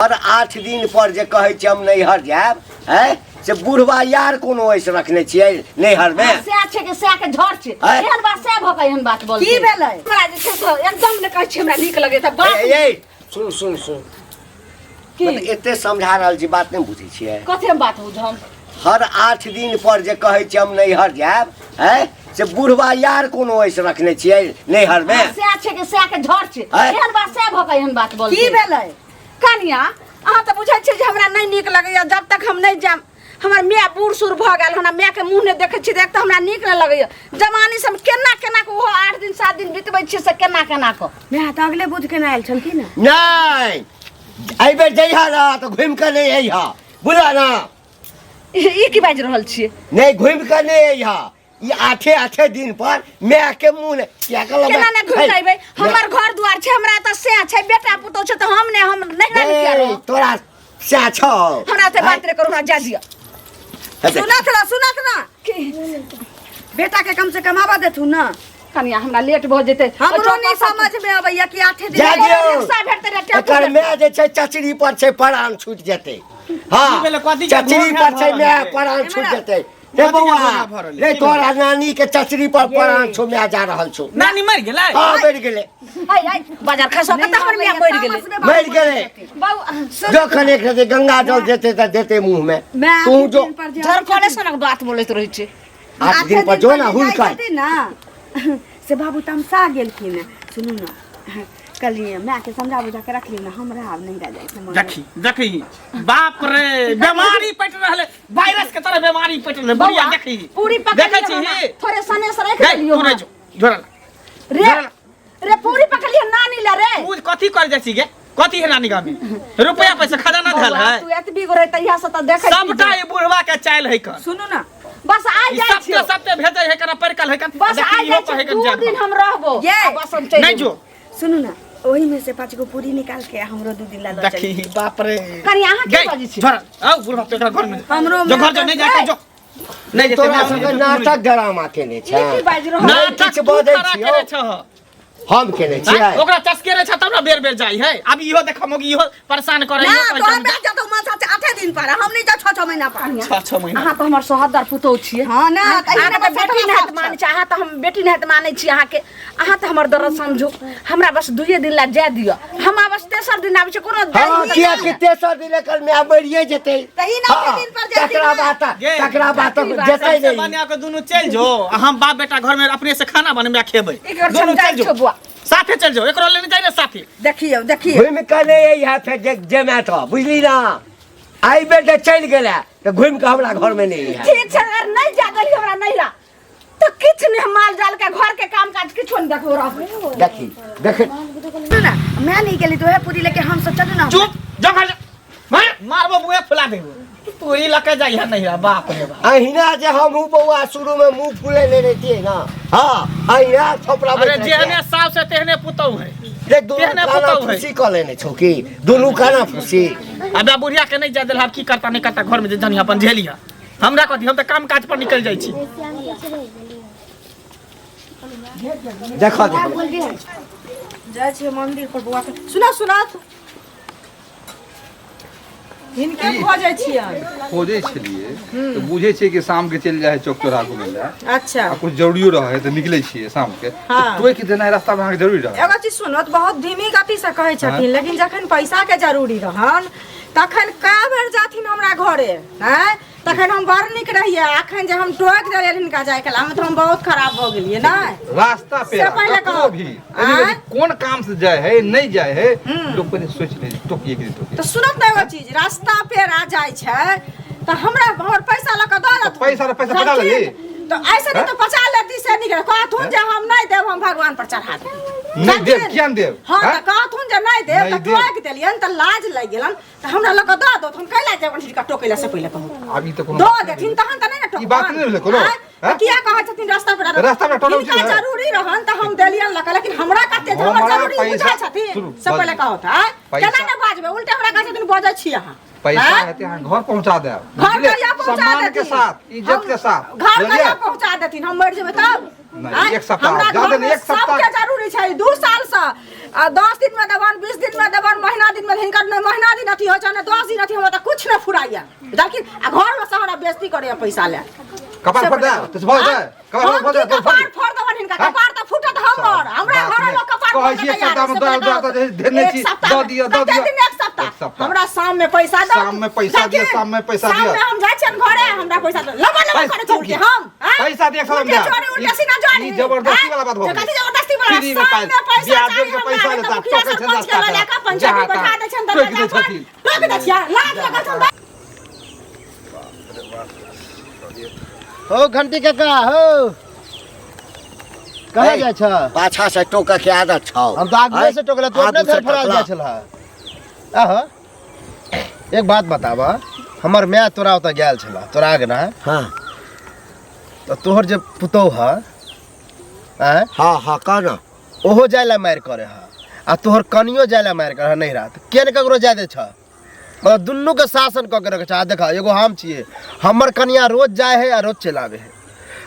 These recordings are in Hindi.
और 8 दिन पर जे कहै छी हम नैहर जाब है से बुढ़वा यार कोनो ऐसे रखने छियै नैहर में से छै के से के झड़ छै एहन बात से भकै एहन बात बोल की भेलै हमरा जे छै से एकदम ने कहै छी हमरा नीक लगे त बात ए सुन की एते समझा रहल छी बात नहीं बुझै छियै कथे बात बुझम हर 8 दिन पर जे कहै छी हम नैहर जाब है से बुढ़वा यार कोनो ऐसे रखने छियै नैहर में से छै के झड़ छै एहन बात से भकै एहन बात बोल की भेलै कनिया अहाँ त बुझै छी जे हमरा नहीं नीक लगैया जब तक हम नहीं जाम हमर माय बूढ़ सूढ़ भ गेल हमरा माय के मुंह ने देखे छी देख त हमरा नीक न लगैया जवानी से हम केना को वो 8 दिन 7 दिन बितबै छी से केना को माय त अगले बुध के आयल छल की ना नहीं आई बेर जइहा ना तो घुम के नहीं आइहा बुझला ना ई की बाज रहल छी नहीं घुम के नहीं आइहा ये 8 दिन पर मैं के मुंह ने क्या कहला केना ने घुम जाइबे हमर घर दुआर छै हमरा त से छै बेटा पुतो छै त हम नहीं किया रहो तोरा से छ हमरा त बात रे करू हमरा जा दिया सुनत ना बेटा के कम से कम आवा देथु ना कनिया हमरा लेट भ जेते हमरो नहीं समझ में आबैया कि 8 दिन रिक्शा भेटते रे एकर में जे छै चचरी पर छै प्राण छूट जेते हां चचरी पर छै में प्राण छूट जेते रे बउआ रे तोरा नानी के चचरी पर प्राण छो में जा रहल छो नानी मर गेलै हां मर गेलै हाय बाजार खसो के त हमर में मर गेलै बउआ जखन एक रते गंगा जल जेते त देते मुंह में तू जो धर कोले सनक बात बोलैत रहै छै 8 दिन पर जो ना हुलका ना से बाबू तमसा गेलखिन सुनू ना कलिए मैं के समझा बुझा के रखली ना हमरा अब नहीं रह जाए देखी बाप रे बीमारी पट रहले वायरस के तरह बीमारी पट रहले बढ़िया देखी पूरी पकड़ देखै छी थोड़े सने से रख लियो तू जो जोरा रे पूरी पकड़ लियो नानी ला रे तू कथि कर जासी गे कथि है नानी गामी रुपया पैसा खजाना धल है तू एतबी गोरे तहिया से त देखै सबटा ई बुढ़वा के चाइल है कर सुनू ना बस आ जाय छी सबते भेजै है कर परकल है कर बस आ जाय छी 2 दिन हम रहबो बस हम नहीं जो सुनू ना ओही में से 5 गो पूरी निकाल के हमरो 2 दिन ला दो देखी बाप रे कनी अहाँ के बाजी छी जोरा आओ बुढ़वा पे घर में हमरो जो घर जो नहीं जाके जो नहीं तोरा संगे नाटक ड्रामा केने छै की बाज रहल नाटक बजै छियो हम केने छियै ओकरा चस्के रे छ तब ना बेर जाई है अब इहो देखमोगी इहो परेशान करे ना तो हम जा तो मन साथे 8 दिन पर हम नहीं जा 6 महीना पर 6 महीना अहाँ त हमर सोहदर पुतौ छियै हां ना अहाँ त बेटी नहीं त मानै छी अहाँ त हम बेटी नहीं त मानै छी अहाँ के अहाँ त हमर दर्द समझू हमरा बस 2 दिन ला जा दियो हम बस 3 दिन आबै छै कोनो किया कि 3 दिन कल में मरिए जेते तही ना 2 दिन पर जा तकरा बात जेते नहीं बनिया के दोनों चल जो हम बाप बेटा घर में अपने से खाना बनबे खेबै दोनों चल जो बुआ साथे चल जाओ एकरो लेने जाई ना साथे देखियो घुम के नहीं यहाँ फिर जेमे तो बुझली ना आई बेटे चल गेला तो घुम के हमरा घर में नहीं है ठीक छै अगर नहीं जा गली हमरा नहीं ला तो किछ नहीं माल जाल के घर के काम काज किछो नहीं देखो रहो देख ना मैं नहीं गेली तो है पूरी लेके हम सब चलू ना चुप जा घर मारबो मुंह फुला देबो तू ई लके जाई है नहीं बाप रे बाप अहिना जे हमहू बउआ शुरू में मुंह फुले ले रहती है ना हां अहिना छोपड़ा अरे जेहने सास से तेहने पुतौ है देख दोनों काना फुसी क लेने छौ की दोनों काना फुसी अब बुढ़िया के नहीं जा देल की करता नहीं करता घर में जनी अपन झेलिया हमरा कथि हम त काम काज पर निकल जाई छी देखो जाय छी मंदिर पर बुआ के सुना हिनके खोजै छियै खोजै छलिए तो बुझे छियै कि शाम के चल जाए चौक चौराहा घूमे ला अच्छा कुछ जरूरी रहे तो निकले छियै शाम के तो के देना रास्ता में जरूरी रहे एगो चीज सुनत बहुत धीमी गति से कहै छथिन लेकिन जखन पैसा के जरूरी रहन तखन का बेर जाथिन हमरा घरे हैं तखन हम बड़ निक रहिए अखन जे हम टोक देलिए हिनका जाय के हम तो हम बहुत खराब हो गेलिए ना रास्ता पे कहो भी कौन काम से जाए है नहीं जाए है लोग पहले सोच ले टोकिए के टोकिए तो सुनत ना एगो चीज रास्ता पे आ जाय छै तो हमरा हमर पैसा लक द दत पैसा पटा ले तो ऐसे नहीं तो पचा लेती से नहीं कहथुन जे हम नहीं देब हम भगवान पर चढ़ा देब नहीं देव क्या देव हां त कहथुन जे नहीं देब त टोक देलियन त लाज लग गेलन त हमरा लक द दो हम कैला जेबन हिनका टोकेला से पहले कहू अभी तो कोनो दो देथिन तहन त नहीं ना टोक ई बात नहीं भेल कोनो किया कहै छथिन रास्ता पे टोलो इनका जरूरी रहन त हम देलियन लक लेकिन हमरा कते हमर जरूरी बुझा छथिन सब पहले कहत है केना न बाजबे उल्टा हमरा कहै छथिन बजै छी अहाँ पैसा है घर पहुंचा दे सम्मान के साथ इज्जत के साथ घर कहिया पहुंचा देथिन हम मर जेबे तब नहीं एक सप्ताह ज्यादा नहीं एक सप्ताह सबके जरूरी छै 2 साल से आ 10 दिन में देबन 20 दिन में देबन महीना दिन में हिनकर न महीना दिन अथी हो छ न 10 दिन अथी हम त कुछ न फुराइया लेकिन आ घर में से हमरा बेइज्जती करे पैसा ले कपार फट जा तो बहुत है कपार फट जा कपार फोड़ देबन हिनका कपार त फुटत हमर हमरा घर में कपार कहै छी एक सप्ताह में देने छी दो दियो एक सप्ताह हमरा शाम में पैसा दो शाम में पैसा दियो शाम में पैसा दियो शाम में हम जाय छन घरे हमरा पैसा दो लबा करे छोड़ के हम पैसा दे सब दे ई जबरदस्ती वाला बात हो गई कथि जबरदस्ती वाला फ्री में ब्याज के पैसा देता टोके छन जाता पंचायत बैठा दे छन टोके दे छिया लाज लगल छन हो घंटी काका हो कहाँ जाय छ पाछा से टोका के आदत छ हम तो आगे से टोकला तो अपने घर फराल जाय छला आहा एक बात बतावा हमर मैं तोरा ओता गेल छला तोरा आगे ना हां तो तोहर जे पुतौ ह हां हां कहना ओहो जायला मार करे ह आ तोहर कनियो जायला मार करे नहीं रात केन ककरो जाय दे छ मतलब दुन्नु के शासन क के रखे छ देखा एगो हम छिए हमर कनिया रोज जाय है आ रोज चलावे है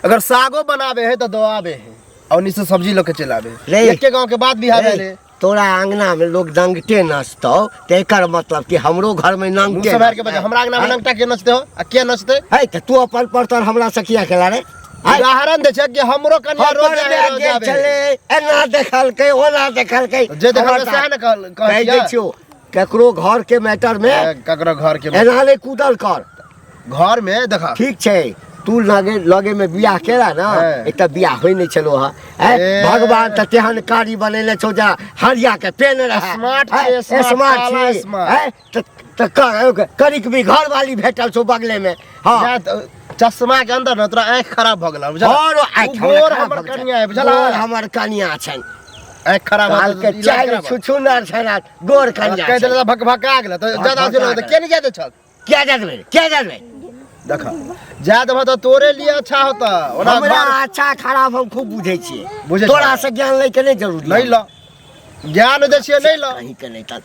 अगर सागो बनावे है तो दवावे है और नीचे सब्जी लोग के चलावे एके गांव के बात बिहार में तोरा अंगना में लोग नंगटे नचतो तेकर मतलब कि हमरो घर में नंगटे सवार के बजा हमरा अंगना में नंगटा के नचते हो आ के नचते है त तू अपन परतर हमरा से किया केला रे उदाहरण दे छ कि हमरो कन्या रोज जावे चले एना देखल के ओना देखल के जे देखल से न कह दे छियो केकरो घर के मैटर में ककरो घर के एना ले कूदल कर घर में देखा ठीक छै तू लगे में बियाह केला ना एक त बियाह होई नहीं चलो हा भगवान त तेहन कारी बनैले छौ जा हरिया के पेन रहा स्मार्ट त करिक भी घर वाली भेटल छौ बगले में हां चश्मा के अंदर न तोरा आंख खराब भ गेल बुझल और हमर कनिया है बुझल हमर कनिया छन आंख खराब हाल के चाल छुछुनर छन गोर कनिया कह देला भका गेल त ज्यादा दिन के नहीं जाते छ क्या जादवे देखा जा देबा तो तोरे लिए अच्छा होता ओना हमरा अच्छा खराब हम खूब बुझै छियै तोरा से ज्ञान लै के नहीं जरूरी नहीं ल ज्ञान दे छियै नहीं ल कहीं के नहीं त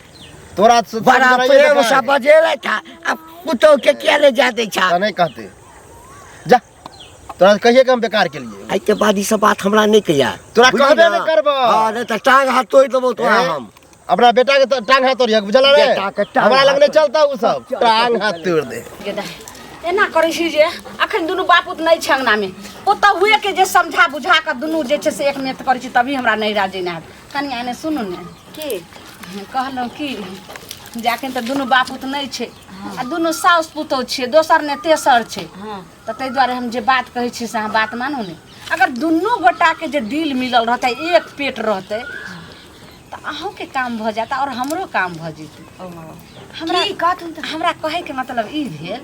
तोरा बड़ा प्रेम से बजेले था अब पुतो के क्या ले जाते छा नहीं कहते जा तोरा कहिए कि हम बेकार के लिए आई के बाद ई सब बात हमरा नहीं कहिया तोरा कहबे नहीं करबो हां नहीं त टांग हाथ तोड़ देबो तोरा हम अपना बेटा के टांग हाथ तोड़ बुझल रे हमरा लग नहीं चलता उ सब टांग हाथ तोड़ दे एना करै छी जे अखन दुनु बापूत नहीं छ अंगना में ओत हुए के जे समझा बुझा के दुनु जे छै से एक नेत करै छी तभी हमरा नहीं राजे ना कनी आने सुनु ने की कहलो की जाके त दुनु बापूत नहीं छै आ दुनु साउस पुतौ छै दोसर ने तेसर छै त तै दुआरे हम जे बात कहै छी से अहाँ बात मानू ने अगर दुनु गोटा के जे दिल मिलल रहतै एक पेट रहतै त अहूँ के काम भ जाता और हमरो काम भ जेतै हमरा कहे के मतलब ई भेल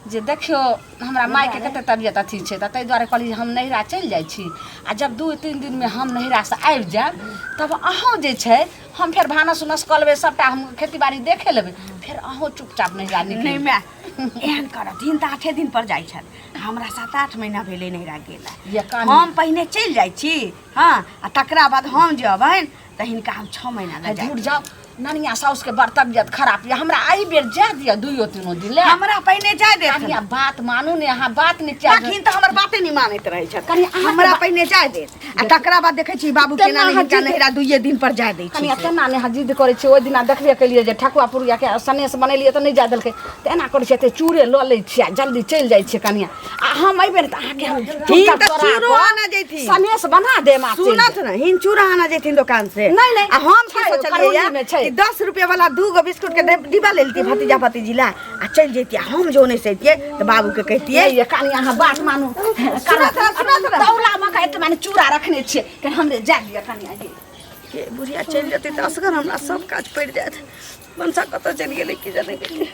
जे देखियो हमरा माय के कते तबियत अथी छै त तै दुआरे कहली हम नहिरा चलि जाइ छी आ जब 2-3 दिन में हम नहिरा से आबि जाब तब अहूँ जे छै हम फिर भानस उनस कऽ लेबै सबटा हम खेती बाड़ी देखे लेबै फिर अहूँ चुपचाप नहिरा निकलि नहीं मैं एहन करत दिन त 8 दिन पर जाइ छन हमरा 7-8 महीना भेले नहिरा गेला हम पहिने चलि जाइ छी हां आ तकरा बाद हम जेबैन त हिनका हम 6 महीना लग दूर जाओ ननिया साउस के बड़ तबियत खराब या हमरा आई बेर जा दिया 2-3 दिन ले हमरा पहिने जा दे कनिया बात मानू ने अहाँ बात नहीं चाहिए लेकिन त हमर बाते नहीं मानैत रहै छ कनी हमरा पहिने जा दे आ तकरा बाद देखै छी बाबू के नानी हिनका नहिरा 2 दिन पर जा दै छी कनिया तेना ने जिद करै छै ओइ दिना देखबे केलिए जे ठकुआ पुरिया के सनेस बनेलिए त नहीं जा देलकै त एना करै छै त चूड़े ल लै छी जल्दी चल जाइ छै कनिया आ हम आई बेर त अहाँ के हिन त चूड़ो आना जैथी सनेस बना दे मा सुनत न हिन चूड़ा आना जैथिन दुकान से नहीं आ हम की सोचलिए 10 रुपया वाला 2 गो बिस्कुट के डिब्बा ले लेती भतीजा भतीजी ला आ चल जेतिया हम जो नहीं सहितिए तो बाबू के कहतिए ये कनी अहाँ बात मानू सुनत दौला में कहत माने चूड़ा रखने छिए कि हमरे जा दिया कनिया जी के बुढ़िया चल जते त असगर हमरा सब काज पड़ जात मनसा कत चल गेले की जाने के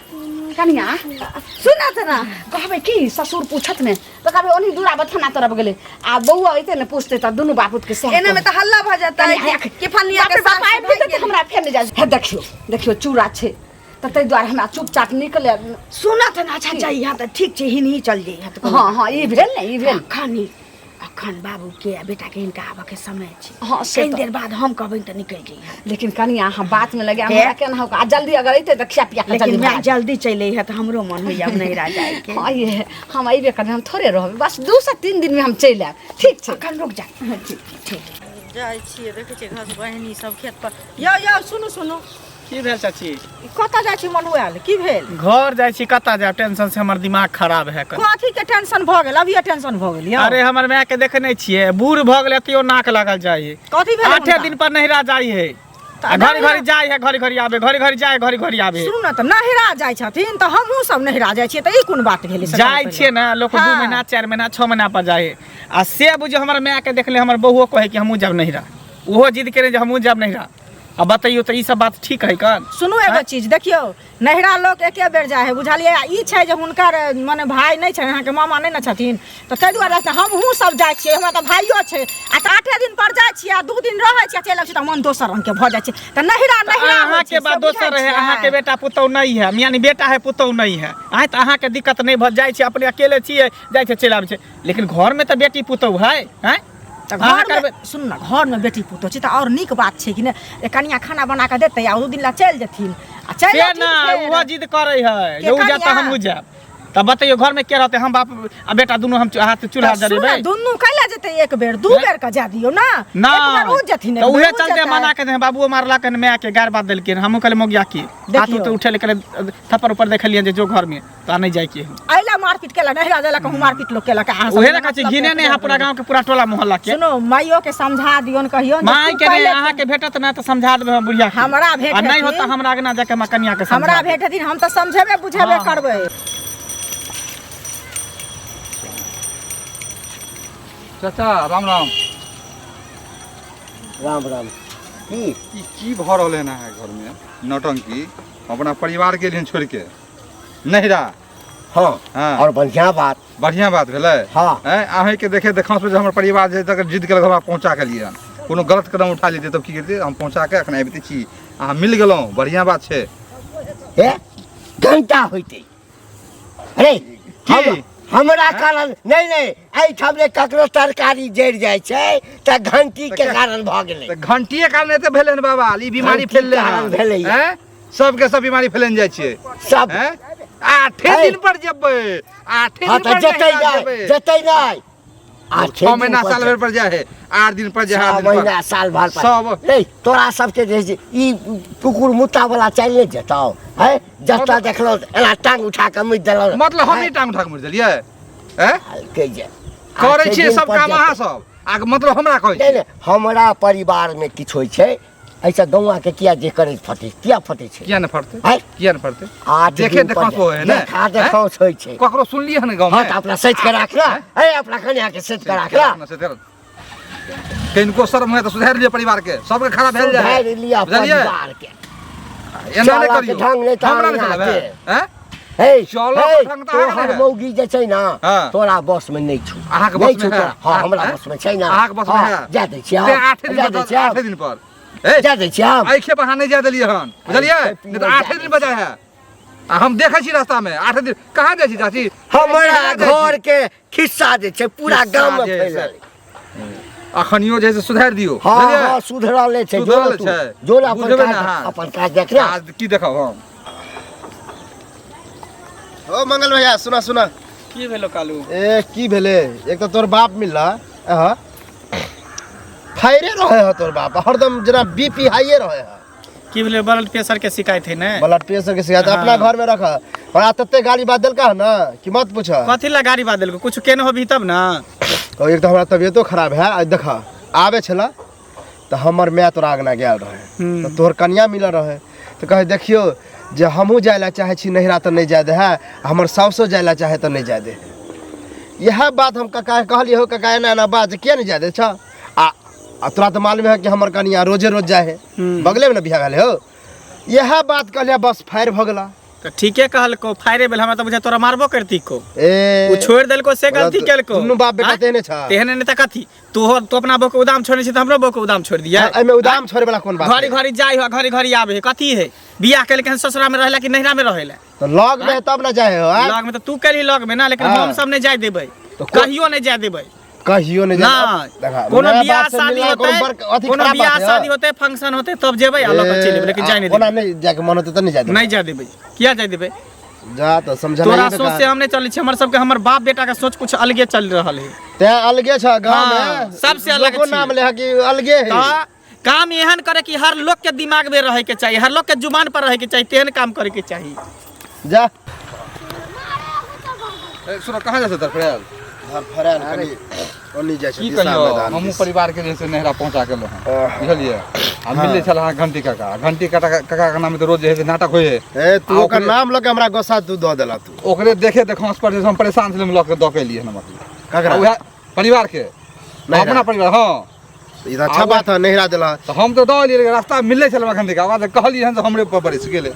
कनिया सुनत ना कहबे की ससुर पूछत ने तो कहबे ओनी दूरा बथना तरफ गेले आ बउआ अइते ने पूछते त दुनु बापूत के से एना में त हल्ला भ जाता है कि फनिया के साथ आइ भी त हमरा फेर जा हे देखियो चूड़ा छै त तै द्वारा हमरा चुपचाप निकले सुनत ना अच्छा चाहिए यहां त ठीक छै हिनी चल जे हां ई भेल ने ई भेल खानी अखन बाबू के बेटा के इनका आबे के समय छै हां कई देर बाद हम कहबै त निकल जाई लेकिन कनिया अहाँ बात में लगे हमरा केना हो आ जल्दी अगर अइते त खिया पिया के लेकिन मैं जल्दी चले है त हमरो मन होइया नहीं रह जाए के हां ये हम आइबे कर हम थोड़े रहबे बस 2 से 3 दिन में हम चल आब ठीक छै अखन रुक जा ठीक जाइ छियै देखै छियै घास बहिनी सब खेत पर यो सुनू की भेल चाची? कतऽ जाइ छी मनुआल की भेल? घर जाइ छी, कतऽ जाब? टेंशन से हमर दिमाग खराब है। कथी के टेंशन भऽ गेल? अभी टेंशन भऽ गेल? अरे हमर माय के देखने छियै, बूढ़ भऽ गेल, एतियो नाक लागल जाइ। कथी भेल? 8 दिन पर नहिरा जाइ है, घड़ी घड़ी जाइ है, घड़ी घड़ी आबे, घड़ी घड़ी जाइ, घड़ी घड़ी आबे। सुनू ना, तऽ नहिरा जाइ छथिन तऽ हमहूँ सब नहिरा जाइ छियै, तऽ ई कोन बात भेलै? जाइ छियै ना लोग 2 महीना 4 महीना 6 महीना पर जाइ है। आ से बुझियो हमर माय के देखले हमर बहुओ कहे कि हमहूँ जब नहिरा, ओहो जिद करे जे हमहूँ जब नहिरा। अब बताइयो तो ई सब बात ठीक है कन? सुनू एगो चीज देखियो, नहिरा लोग एके बेर जाए है, बुझलियै? ई छै जे हुनकर माने भाई नहीं छै, अहाँके मामा नहीं न छथिन, तऽ ताहि दुआरे हमहूँ सब जाइ छियै, हमरा तऽ भाइयो छै। आ तऽ 8 दिन पर जाइ छियै, 2 दिन रहै छियै, चलि आबै छियै तऽ मन दोसर रंग के भऽ जाइ छै। तऽ नहिरा अहाँ के बात दोसर रहे, अहाँ के बेटा पुतौ नहीं है, यानी बेटा है पुतौ नहीं है। आइ तऽ अहाँ के दिक्कत नहीं भ जाइ छै, अपने अकेले छियै, जाइ छै चलि आबै छै। लेकिन घर में तऽ बेटी पुतौ है, हैं? सुन ना, घर में बेटी पुतो छै तऽ और नीक बात छै कि ने, कनिया खाना बना के देतै आ 2 दिन ला चलि जेथिन आ चलि ना वो जिद करे है जो जाता हमहू जाब। तब बताइयो घर में के रहते? हम बाप आ बेटा दोनों हम हाथ चूल्हा जरेबै? दोनों कैला जेतै? एक बेर 2 बेर का जा दियो ना, ना एक बार उ जथिन। तो उहे चलते मना के दे, बाबूओ मारला के मैं के गार बात देलके, हमहू कहले मोगिया की हाथ तो उठे लेके थप्पड़ ऊपर देखलिए जे जो घर में तो नहीं जाय के आइला मारपीट केला, नहिरा देला कहूं मारपीट लोग केला का? उहे ना कहै घिने नहीं है पूरा गांव के पूरा टोला मोहल्ला के। सुनो, माइयो के समझा दियोन, कहियो माई के रे अहाँ के भेटत ना तो समझा देबे हम बुढ़िया के। हमरा भेट नहीं होता हमरा आगना जाके हम कन्या के हमरा भेटथिन, हम तो समझेबे बुझेबे करबै। चाचा राम राम। राम राम। की भऽ रहल है ना घर में नौटंकी? अपना परिवार के लिए छोड़ के नहिरा? हाँ, और बढ़िया बात भेलै। हाँ, अहें के देखे देखा से हमर परिवार जे तक जिद के हमरा पहुंचा के लिए कोनो गलत कदम उठा लेते तब की करते? हम पहुंचा के अखन आबिते छी, अहाँ मिल गेलौं, बढ़िया बात छै। घंटा होइते अरे हमरा कारण नहीं एहिठाम ने ककरो तरकारी जड़ जाइ छै तऽ घंटी के कारण भऽ गेलै। तऽ घंटीए कारण एते भेलै ने बाबा, ई बीमारी फैलले है, सबके सब बीमारी फैलन जाइ छै सब। 8 दिन पर जेबै, 8 दिन पर जतै नहीं 6 महीना साल भर पर जाए है, 8 दिन पर जाए, 8 महीना साल भर पर सब। तोरा सबके जे ई कुकुर मुत्ता वाला चलि नहीं जेतौ है? जतऽ देखलो एना टांग उठा के मुइत देलौ, मतलब हम ही टांग उठा के मुइत देलियै? के जे करै छियै सब काम अहाँ सब, आ मतलब हमरा कहै छै? हमरा परिवार में किछ होइ छै ऐसा गौवा के किया जे करे फटे, किया फटे छै? किया न फटते? किया न फटते? देखे देखो है ना, देखो होय छै। ककरो सुनलियै न गांव में? हां, अपना सच के राखला, अपना कन्या के सच के राखला। किनको शर्म है तो सुधार लिया परिवार के, सबके खराब भेल जाए, सुधार लिया परिवार के। एना नहीं करियो, ढंग नहीं हमरा नहीं चलबे, हैं? चलो ढंग त तोहर मौगी जे छै ना, तोरा बस में नहीं छु। अहाँ के बस में है? हां, हमरा बस में छै ना। अहाँ के बस में है? जा दै छी, 8 दिन पर जा दै छी हम। आइखे बहाने नहीं जा देलिए हन, बुझलिए? नहीं तो 8 दिन बजाय है। हम देखै छी रास्ता में 8 दिन कहां जाइ छी चाची? हमरा घर के खिस्सा जे छै पूरा गांव में फैलल। अखनियो जे सुधार दियो, हां सुधरले छै, जो अपन काज देख ले। आज की देखब हम? ओ मंगल भैया सुना की भेलो कालू? की भेले? एक तो तोर बाप मिलला फायरे रहे है, तोर बाप हरदम जना बीपी हाईए रहे है। की भेले? ब्लड प्रेशर के शिकायत है ना? ब्लड प्रेशर के शिकायत अपना घर में रखा और तत्ते गाली बात देलका है ना कि मत पूछ। कथी ला गाड़ी बात देलको? कुछ केने होबी तब ना? और एक तो हमरा तबियतो खराब है, आज देखा आवे छला तो हमर मैं तोरा आगना गेल रहे, तो तोहर कन्या मिल रहे, तो कहे देखियो जे हमहू जायला चाहे छी नहिरा तो नहीं जाय दे है, हमर सासो जायला चाहे तो नहीं जाय दे। यह बात हम कका कहलिए हो, कका एना बात किया नहीं जाय दे छ? आ तोरा तो मालूम है कि हमर कन्या रोजे रोज जाए है, बगले में ना बियाह भेले हो। यह बात कहलिया बस फायर भ गेला। तो ठीके कहलको, फायरे बेल हमरा तो बुझा तोरा मारबो करती को। वो छोड़ देलको से गलती केलको। दुनु बाप बेटा तेने छ, तेहने ने त कथी तो अपना बो के उदाम छोड़े छी त हमरो बो के उदाम छोड़ दिया? एमे उदाम छोड़े वाला कोन बात? घरी घरी जाय हो, घरी घरी आवे है, कथी है? बियाह केल के ससुरा में रहला कि नहिरा में रहेला? तो लग में तब ना जाए हो। लग में तो तू केली लग में ना, लेकिन हम सब नहीं जाय देबै, कहियो नहीं जाय देबै, कहियो नहीं जाय। कोनो बियाह शादी होते फंक्शन होते तब जेबै, अलग चल जेबै, लेकिन जाय नहीं देबै। ओना नहीं जाके मन होते त नहीं जाय देबै, नहीं जाय देबै। किया जाय देबै? जा तो समझना। तोरा सोच से हमने चले छी, हमर सबके हमर बाप बेटा का सोच कुछ अलगे चल रहल है। ते अलगे छ गांव हाँ, में सबसे अलग लोगो छियै। नाम ले है कि अलगे है तो काम एहन करे कि हर लोग के दिमाग में रहे के चाहिए, हर लोग के जुबान पर रहे के चाहिए, तेहन काम करे के चाहिए। जा सुनो कहाँ जा सर फ्रेल घर फराल कनी ओनी जाय छै की दिशा कहियो मैदान हमहूँ परिवार के लिए से नहरा पहुँचा के लो बुझलिए आ मिले छल अहाँ घंटी काका के नाम तो रोज जे है से नाटक होए ए तू ओकर नाम लके हमरा गोसा तू द देला तू ओकरे देखे देख हंस पर हम परेशान छल लऽ के दऽ के लिए नमक ककरा उहे परिवार के नहिरा। अपना परिवार हाँ ई त अच्छा बात है नहिरा देला तो हम तो दऽ लिए रास्ता में मिले छल घंटी का बाद कहलिए हन हमरे पर बरस गेले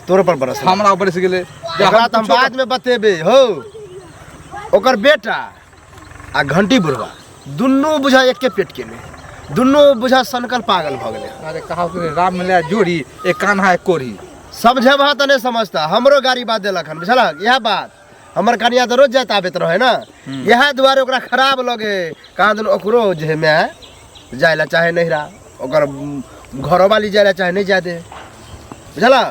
तोरे पर बरस हमरा बरस गेले एकरा त हम बाद में बतेबे हो ओकर बेटा आ घंटी बुढ़वा दुन्नू बुझा एके पेट के में दुन्नू बुझा सनकल पागल भ गेले अरे कहा राम मिला जोड़ी एक कान्हा एक कोढ़ी समझे बा त नहीं समझता हमरो गाड़ी बात देलक हन बुझला यह बात हमर कनिया तो रोज जात आबैत रहे ना यह दुआरे ओकरा खराब लगे कहाँ दिन ओकरो जे मैं जायला चाहे नहिरा ओकर घरो वाली जायला चाहे नहीं जाए दे बुझला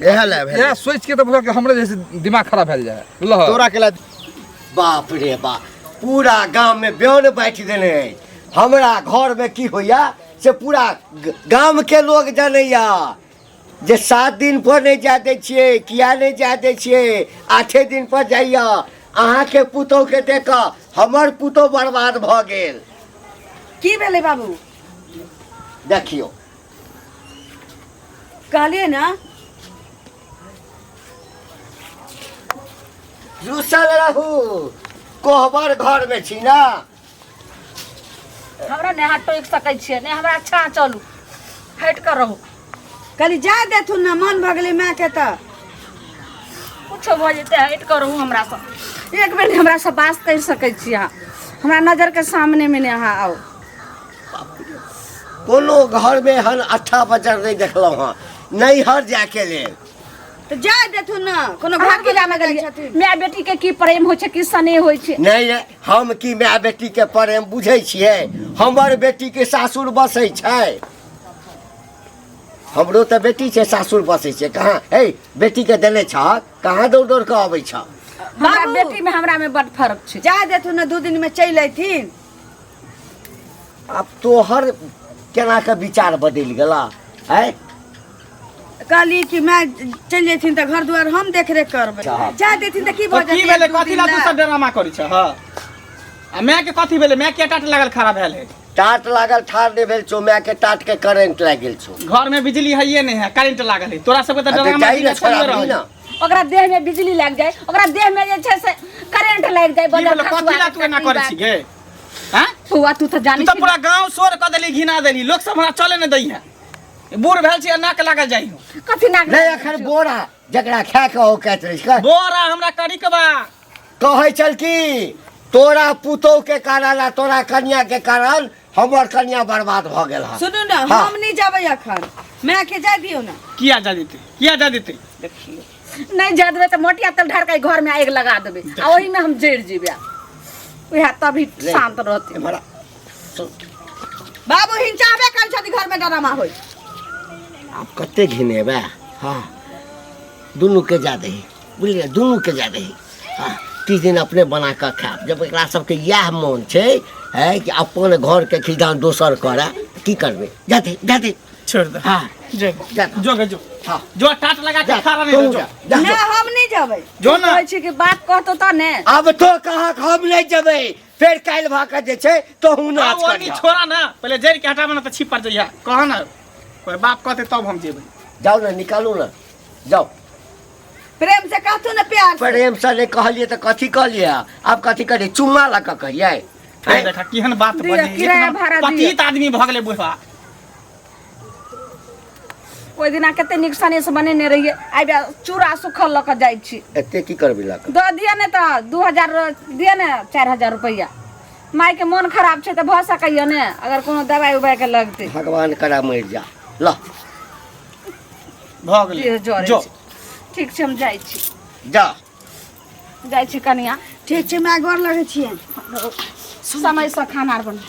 यह ले भेल यह सोच के तो बुझा कि हमरे जैसे दिमाग खराब भैल जाए लह तोरा केला बाप रे बाप पूरा गांव में ब्योन बैठ देने है। हमरा घर में की होया से पूरा गांव के लोग जानैया जे 7 दिन पर नहीं जाते छिए किया नहीं जाते छिए 8 दिन पर जाइया अहाँ के पुतोह के देख हमर पुतोह बर्बाद भ गेल की भेलै बाबू देखियो कहलिए ना रुसल रहू कोहबर घर में छी ना हमरा नेहा टोक सकै छियै ने हमरा अच्छा चलू हट कर रहू कली जा देथु ना मन भ गेलै माँ के त कुछो भ जेतै हट कर रहू हमरा से एक बेर हमरा से बात कर सकै छी अहाँ हमरा नजर के सामने में ने अहाँ आओ कोनो घर में हन 8 बजर नहीं देखलहुँ हँ नैहर जाके लेल तो जा देथु ना कोनो भाग के जामे गेलियै माय बेटी के की प्रेम होइ छै की स्नेह होइ छै नहीं हम की माय बेटी के प्रेम बुझै छियै हमर बेटी के सासुर बसै छै हमरो तो बेटी छै सासुर बसै छै कहाँ हे बेटी के देने छ कहाँ दौड़ दौड़ के अबै छ हमरा बेटी में हमरा में बड फर्क छै जा देथु ना 2 दिन में चलि अयथिन अब तोहर केना के विचार बदलि गेला है कहली कि मैं चल जेथिन त घर दुआर हम देख रेख करबै जा देथिन त की तो भ की भेले कथी ला तू सब ड्रामा करै छ हां आ मैं के कथी भेले मैं के टाट लागल खराब भेल है टाट लागल ठाड़ नहीं भेल छौ माय के टाट के करंट लाग गेल छौ घर में बिजली है नहीं है करंट लागल है तोरा सब के अच्छा, ड्रामा जाई ना छोड़िए छोड़ा रहो ना ओकरा देह में बिजली लाग जाए ओकरा देह में जे छै से करंट लाग जाए की बजा भेले कथी ला तू एना करै छी गे हां हुआ तू त तू जानी तो पूरा गांव शोर क देली घिना देली लोग सब हमरा चले न दै है बूढ़ भेल छी नाक लागल जाइ कथी ना नहीं अखन बोरा जकरा खा के हो कहत रही का बोरा हमरा करी के बा कहै चल की तोरा पुतोह के कारण आ तोरा कन्या के कारण हमर कन्या बर्बाद भ गेल है सुनू ना हाँ। हम नहीं जाबै अखन मैं के जा दियो ना किया जा देते देखियो नहीं जा देबै त मोटिया तल ढार के घर में आग लगा देबै आ ओही में हम जड़ जेबै ओहे तभी शांत रहते हमारा सुन, बाबू हिंचाबे कर छथि घर में ड्रामा होय आप कते घिनेबे हाँ दुनू के जा दही बुझलिए दुनू के जा दही हाँ 30 दिन अपने बना कर खाब जब एकरा सबके यह मन छै है कि अपन घर के खिदान दोसर करे की करबे जाते छोड़ दे हाँ जो जा जो हाँ जो टाट लगा के जा, खा रहे तू जो जा, जा, ना जा। हम नहीं जाबै जो ना। कहै छी कि बात कहतो त ने अब तो कहाँ हम नहीं जबै फिर काल भाका जे छै तो हूं नाच वो कर नहीं छोड़ा ना पहले जड़ के हटाबे ना त छिप पर जइया कह ना कोई बाप कहते तब हम जेबै जाओ ना निकालू ना जाओ प्रेम से कहतो ना प्यार से प्रेम से नहीं कहलिए तो कथी कहलिए आप कथी करिए चुम्मा ला के कहिए फिर देखा केहन बात दिया, बजे किराया भाड़ा दिया। पतित आदमी भ गेलै बुढ़वा ओइ दिना कते नीक सने से बनेने रहिए आइबे चूड़ा सुखल ल के जाइ छी एते की करबी ला के द दिया ने त 2000 दिया ने 4000 रुपया माई के मन खराब छै त भ सकैया ने अगर कोनो दवाई उबाई के लगते भगवान करा मर जा ला भ गेलै जो ठीक छै हम जाइ छी जा जाइ छी कनिया ठीक छै मैं गोर लगै छियै समय से खाना आर बन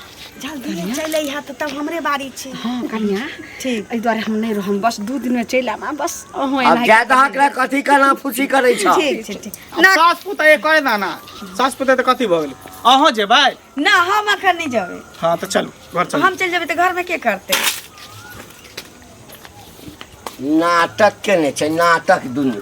जल्दी चल यहाँ तो तब हमरे बारी छे। हाँ कन्या ठीक एहि दुआरे हम नहीं रहम बस 2 दिन में चलि आम बस अहों अब ज्यादा हकरा कथी करना फुसी करे छ ठीक छे ठीक। सास पुता एक करे दाना सास पुता त कथी भ गेल अहाँ जेबै ना हम अखन नहीं जाबे। हाँ तो चलू घर चलू हम चल जाबे तो घर में के करते। नाटक के नहीं छै नाटक दुनू